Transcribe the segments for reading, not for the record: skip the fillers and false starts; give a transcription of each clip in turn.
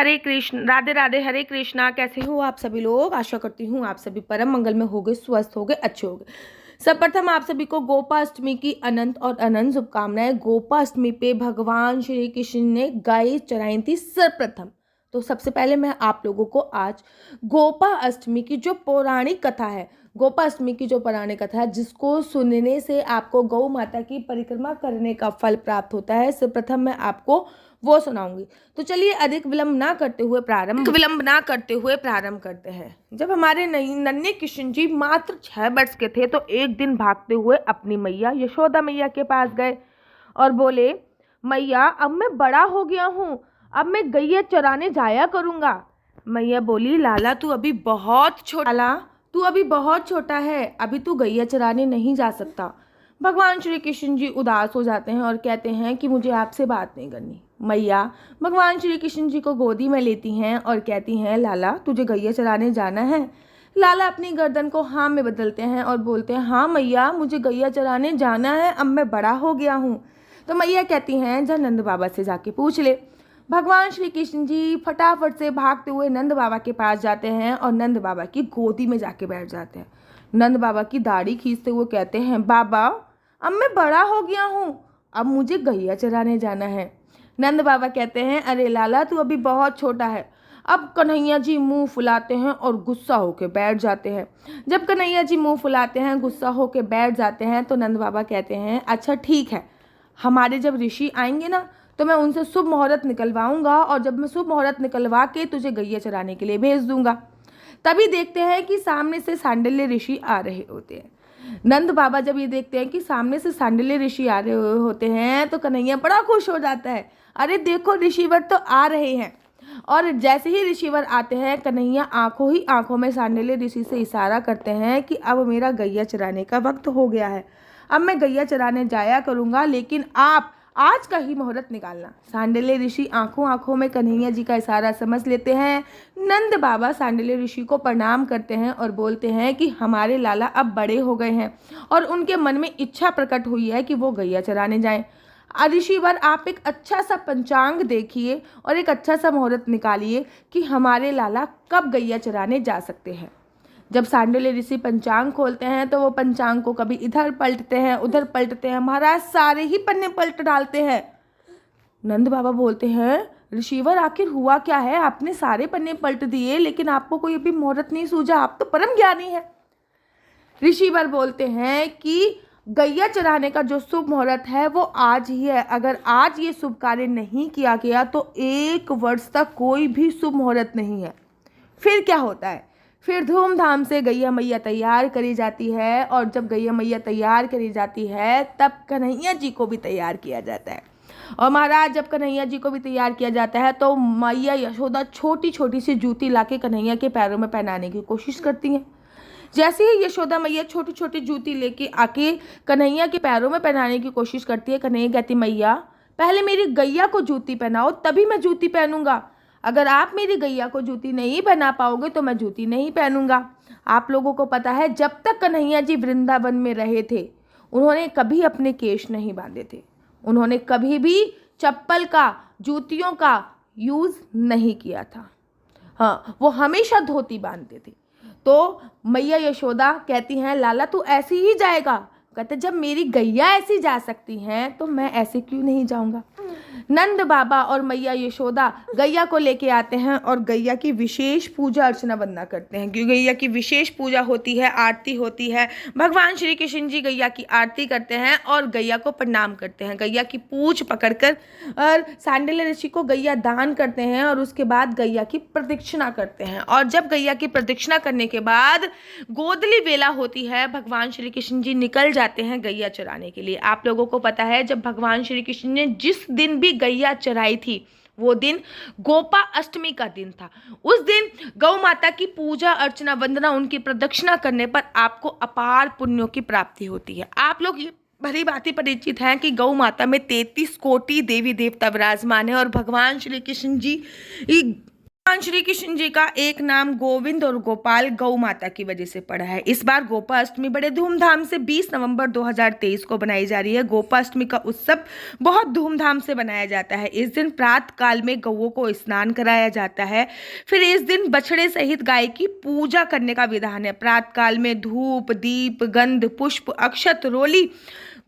हरे कृष्ण, राधे राधे, हरे कृष्णा। कैसे हो आप सभी लोग? आशा करती हूँ आप सभी परम मंगल में होगे, स्वस्थ होगे, अच्छे होगे। सर्वप्रथम आप सभी को गोपाष्टमी की अनंत और अनंत शुभकामनाएं। गोपाष्टमी पे भगवान श्री कृष्ण ने गाय चराई थी सर्वप्रथम। तो सबसे पहले मैं आप लोगों को आज गोपाष्टमी की जो पौराणिक कथा है, गोपाष्टमी की जो पौराणिक कथा है, जिसको सुनने से आपको गौ माता की परिक्रमा करने का फल प्राप्त होता है, सर्वप्रथम मैं आपको वो सुनाऊंगी। तो चलिए अधिक विलंब ना करते हुए प्रारंभ करते हैं। जब हमारे नन्हे कृष्ण जी मात्र 6 वर्ष के थे तो एक दिन भागते हुए अपनी मैया यशोदा मैया के पास गए और बोले, मैया अब मैं बड़ा हो गया हूँ, अब मैं गैया चराने जाया करूँगा। मैया बोली, लाला तू अभी बहुत छोटा है, अभी तू गैया चराने नहीं जा सकता। भगवान श्री कृष्ण जी उदास हो जाते हैं और कहते हैं कि मुझे आपसे बात नहीं करनी। मैया भगवान श्री कृष्ण जी को गोदी में लेती हैं और कहती हैं, लाला तुझे गैया चराने जाना है? लाला अपनी गर्दन को हाँ में बदलते हैं और बोलते हैं, हाँ मैया मुझे गैया चराने जाना है, अब मैं बड़ा हो गया हूँ। तो मैया कहती हैं, जा नंद बाबा से जाके पूछ ले। भगवान श्री कृष्ण जी फटाफट से भागते हुए नंद बाबा के पास जाते हैं और नंद बाबा की गोदी में जाके बैठ जाते हैं। नंद बाबा की दाढ़ी खींचते हुए कहते हैं, बाबा अब मैं बड़ा हो गया हूँ, अब मुझे गैया चराने जाना है। नंद बाबा कहते हैं, अरे लाला तू अभी बहुत छोटा है। अब कन्हैया जी मुंह फुलाते हैं और गुस्सा होकर बैठ जाते हैं। जब कन्हैया जी मुंह फुलाते हैं, गुस्सा होकर बैठ जाते हैं, तो नंद बाबा कहते हैं, अच्छा ठीक है, हमारे जब ऋषि आएंगे ना तो मैं उनसे शुभ मुहूर्त निकलवाऊंगा और जब मैं शुभ मुहूर्त निकलवा के तुझे गैया चराने के लिए भेज दूंगा। तभी देखते हैं कि सामने से सांडिल्य ऋषि आ रहे होते हैं। नंद बाबा जब ये देखते हैं कि सामने से सांडिल्य ऋषि आ रहे होते हैं तो कन्हैया बड़ा खुश हो जाता है, अरे देखो ऋषिवर तो आ रहे हैं। और जैसे ही ऋषिवर आते हैं, कन्हैया आंखों ही आंखों में सांडिल्य ऋषि से इशारा करते हैं कि अब मेरा गैया चराने का वक्त हो गया है, अब मैं गैया चराने जाया करूँगा, लेकिन आप आज का ही मुहूर्त निकालना। सांडिल्य ऋषि आंखों आंखों में कन्हैया जी का इशारा समझ लेते हैं। नंद बाबा सांडिल्य ऋषि को प्रणाम करते हैं और बोलते हैं कि हमारे लाला अब बड़े हो गए हैं और उनके मन में इच्छा प्रकट हुई है कि वो गैया चराने जाएं। ऋषिवर आप एक अच्छा सा पंचांग देखिए और एक अच्छा सा मुहूर्त निकालिए कि हमारे लाला कब गैया चराने जा सकते हैं। जब सांडिल्य ऋषि पंचांग खोलते हैं तो वो पंचांग को कभी इधर पलटते हैं, उधर पलटते हैं, महाराज सारे ही पन्ने पलट डालते हैं। नंद बाबा बोलते हैं, ऋषिवर आखिर हुआ क्या है? आपने सारे पन्ने पलट दिए लेकिन आपको कोई अभी मुहूर्त नहीं सूझा, आप तो परम ज्ञानी है। ऋषिवर बोलते हैं कि गैया चराने का जो शुभ मुहूर्त है वो आज ही है, अगर आज ये शुभ कार्य नहीं किया गया तो 1 वर्ष तक कोई भी शुभ मुहूर्त नहीं है। फिर क्या होता है? फिर धूमधाम से गैया मैया तैयार करी जाती है और जब गैया मैया तैयार करी जाती है तब कन्हैया जी को भी तैयार किया जाता है। और महाराज जब कन्हैया जी को भी तैयार किया जाता है तो मैया यशोदा छोटी छोटी सी जूती लाके कन्हैया के पैरों में पहनाने की कोशिश करती हैं। जैसे ही यशोदा मैया छोटी छोटी जूती लेके आके कन्हैया के पैरों में पहनाने की कोशिश करती है, कन्हैया कहती, मैया पहले मेरी गैया को जूती पहनाओ तभी मैं जूती पहनूंगा, अगर आप मेरी गैया को जूती नहीं पहना पाओगे तो मैं जूती नहीं पहनूंगा। आप लोगों को पता है जब तक कन्हैया जी वृंदावन में रहे थे उन्होंने कभी अपने केश नहीं बांधे थे, उन्होंने कभी भी चप्पल का, जूतियों का यूज़ नहीं किया था। हाँ, वो हमेशा धोती बांधते थे। तो मैया यशोदा कहती हैं, लाला तू ऐसे ही जाएगा? कहते, जब मेरी गैया ऐसी जा सकती हैं तो मैं ऐसे क्यों नहीं जाऊंगा। नंद बाबा और मैया यशोदा गैया को लेके आते हैं और गैया की विशेष पूजा अर्चना वंदना करते हैं, क्योंकि गैया की विशेष पूजा होती है, आरती होती है। भगवान श्री कृष्ण जी गैया की आरती करते हैं और गैया को प्रणाम करते हैं, गैया की पूंछ पकड़कर, और सांडिल्य ऋषि को गैया दान करते हैं और उसके बाद गैया की प्रदक्षिणा करते हैं। और जब गैया की प्रदक्षिणा करने के बाद गोदली वेला होती है, भगवान श्री कृष्ण जी निकल जाते हैं गैया चराने के लिए। आप लोगों को पता है जब भगवान श्री कृष्ण ने जिस दिन भी गैया चराई थी वो दिन गोपाष्टमी का दिन था। उस दिन गौ माता की पूजा अर्चना वंदना, उनकी प्रदक्षिणा करने पर आपको अपार पुण्यों की प्राप्ति होती है। आप लोग ये भली भांति परिचित हैं कि गौ माता में 33 कोटि देवी देवता विराजमान है और भगवान श्री कृष्ण जी भगवान श्री कृष्ण जी का एक नाम गोविंद और गोपाल गौ माता की वजह से पड़ा है। इस बार गोपाष्टमी बड़े धूमधाम से 20 नवंबर 2023 को बनाई जा रही है। गोपाष्टमी का उत्सव बहुत धूमधाम से बनाया जाता है। इस दिन प्रातः काल में गौओं को स्नान कराया जाता है। फिर इस दिन बछड़े सहित गाय की पूजा करने का विधान है। प्रातः काल में धूप, दीप, गंध, पुष्प, अक्षत, रोली,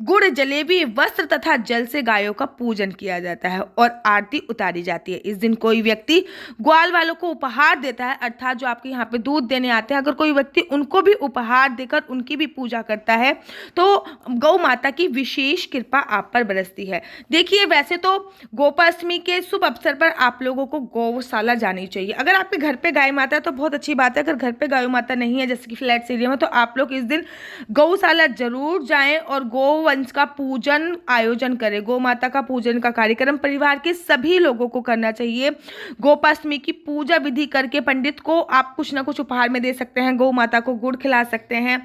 गुड़, जलेबी, वस्त्र तथा जल से गायों का पूजन किया जाता है और आरती उतारी जाती है। इस दिन कोई व्यक्ति ग्वाल वालों को उपहार देता है, अर्थात जो आपके यहाँ पे दूध देने आते हैं, अगर कोई व्यक्ति उनको भी उपहार देकर उनकी भी पूजा करता है तो गौ माता की विशेष कृपा आप पर बरसती है। देखिए, वैसे तो गोपाष्टमी के शुभ अवसर पर आप लोगों को गौशाला जानी चाहिए। अगर आपके घर पे गाय माता है तो बहुत अच्छी बात है। अगर घर पे गाय माता नहीं है, जैसे कि फ्लैट एरिया में, तो आप लोग इस दिन गौशाला जरूर जाएं और गोवंश का पूजन आयोजन करें। गौ माता का पूजन का कार्यक्रम परिवार के सभी लोगों को करना चाहिए। गोपाष्टमी की पूजा विधि करके पंडित को आप कुछ ना कुछ उपहार में दे सकते हैं। गौ माता को गुड़ खिला सकते हैं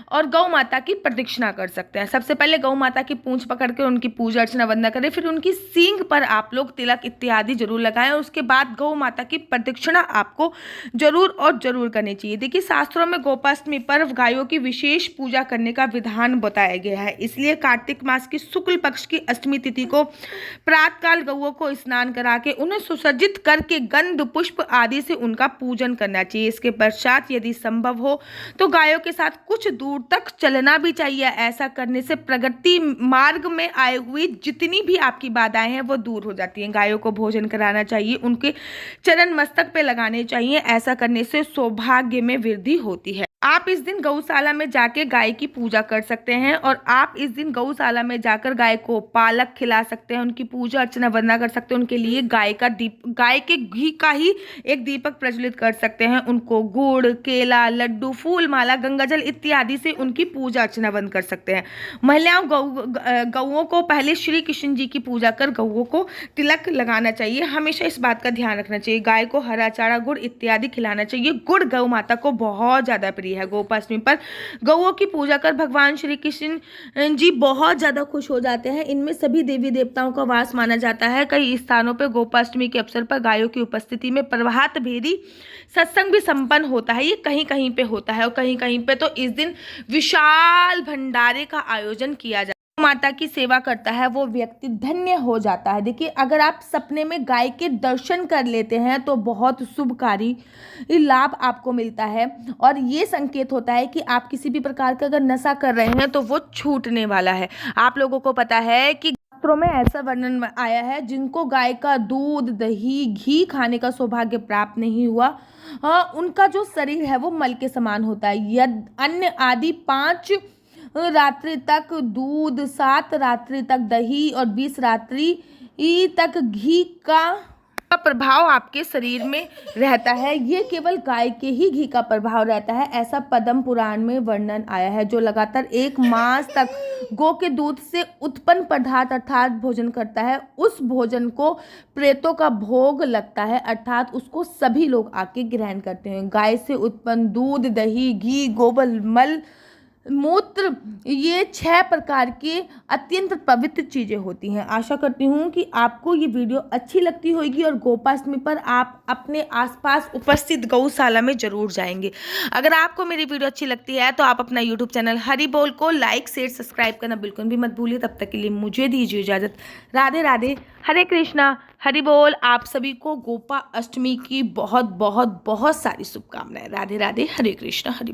और गौ माता की प्रदक्षिणा कर सकते हैं। सबसे पहले गौ माता की पूंछ पकड़ कर उनकी पूजा अर्चना वंदना करें। फिर उनकी सींग पर आप लोग तिलक इत्यादि जरूर लगाएं और उसके बाद गौ माता की प्रदक्षिणा आपको जरूर और जरूर करनी चाहिए। देखिए, शास्त्रों में गोपाष्टमी पर्व गायों की विशेष पूजा करने का विधान बताया गया है। इसलिए कार्तिक मास की शुक्ल पक्ष की अष्टमी तिथि को प्रातःकाल गौओं को स्नान करा के उन्हें सुसज्जित करके गंध, पुष्प आदि से उनका पूजन करना चाहिए। इसके पश्चात यदि संभव हो तो गायों के साथ कुछ दूर तक चलना भी चाहिए। ऐसा करने से प्रगति मार्ग में आए हुई जितनी भी आपकी बाधाएं हैं वो दूर हो जाती हैं। गायों को भोजन कराना चाहिए, उनके चरण मस्तक पे लगाने चाहिए। ऐसा करने से सौभाग्य में वृद्धि होती है। आप इस दिन गौशाला में जाके गाय की पूजा कर सकते हैं और आप इस दिन गौशाला में जाकर गाय को पालक खिला सकते हैं, उनकी पूजा अर्चना वंदना कर सकते हैं। उनके लिए गाय के घी का ही एक दीपक प्रज्वलित कर सकते हैं। उनको गुड़, केला, लड्डू, फूल माला, गंगाजल इत्यादि से उनकी पूजा अर्चना वंदना कर सकते हैं। महिलाओं गौओं को पहले श्री कृष्ण जी की पूजा कर गौओं को तिलक लगाना चाहिए। हमेशा इस बात का ध्यान रखना चाहिए। गाय को हरा चारा, गुड़ इत्यादि खिलाना चाहिए। गुड़ गौ माता को बहुत ज्यादा प्रिय है। गोपाष्टमी पर गौओं की पूजा कर भगवान श्री कृष्ण जी बहुत ज्यादा खुश हो जाते हैं। इनमें सभी देवी देवताओं का वास माना जाता है। कई स्थानों पर गोपाष्टमी के अवसर पर गायों की उपस्थिति में प्रभात भेरी सत्संग भी संपन्न होता है। ये कहीं कहीं पे होता है और कहीं कहीं पे तो इस दिन विशाल भंडारे का आयोजन किया जाता है। माता की सेवा करता है वो व्यक्ति धन्य हो जाता है। देखिए, अगर आप सपने में गाय के दर्शन कर लेते हैं तो बहुत शुभकारी लाभ आपको मिलता है और ये संकेत होता है कि आप किसी भी प्रकार का अगर नशा कर रहे हैं तो वो छूटने वाला है। आप लोगों को पता है कि शास्त्रों में ऐसा वर्णन आया है, जिनको गाय का दूध, दही, घी खाने का सौभाग्य प्राप्त नहीं हुआ, उनका जो शरीर है वो मल के समान होता है। यदि अन्न आदि 5 रात्रि तक दूध, 7 रात्रि तक दही और 20 रात्रि तक घी का प्रभाव आपके शरीर में रहता है। ये केवल गाय के ही घी का प्रभाव रहता है, ऐसा पद्म पुराण में वर्णन आया है। जो लगातार 1 मास तक गौ के दूध से उत्पन्न पदार्थ अर्थात भोजन करता है, उस भोजन को प्रेतों का भोग लगता है, अर्थात उसको सभी लोग आके ग्रहण करते हैं। गाय से उत्पन्न दूध, दही, घी, गोबर, मल, मूत्र, ये 6 प्रकार के अत्यंत पवित्र चीज़ें होती हैं। आशा करती हूँ कि आपको ये वीडियो अच्छी लगती होगी और गोपाष्टमी पर आप अपने आसपास उपस्थित गौशाला में जरूर जाएंगे। अगर आपको मेरी वीडियो अच्छी लगती है तो आप अपना यूट्यूब चैनल हरि बोल को लाइक, शेयर, सब्सक्राइब करना बिल्कुल भी मत भूलिए। तब तक के लिए मुझे दीजिए इजाज़त। राधे राधे, हरे कृष्णा, हरि बोल। आप सभी को गोपाष्टमी की बहुत बहुत बहुत सारी शुभकामनाएं। राधे राधे, हरे कृष्णा, हरि।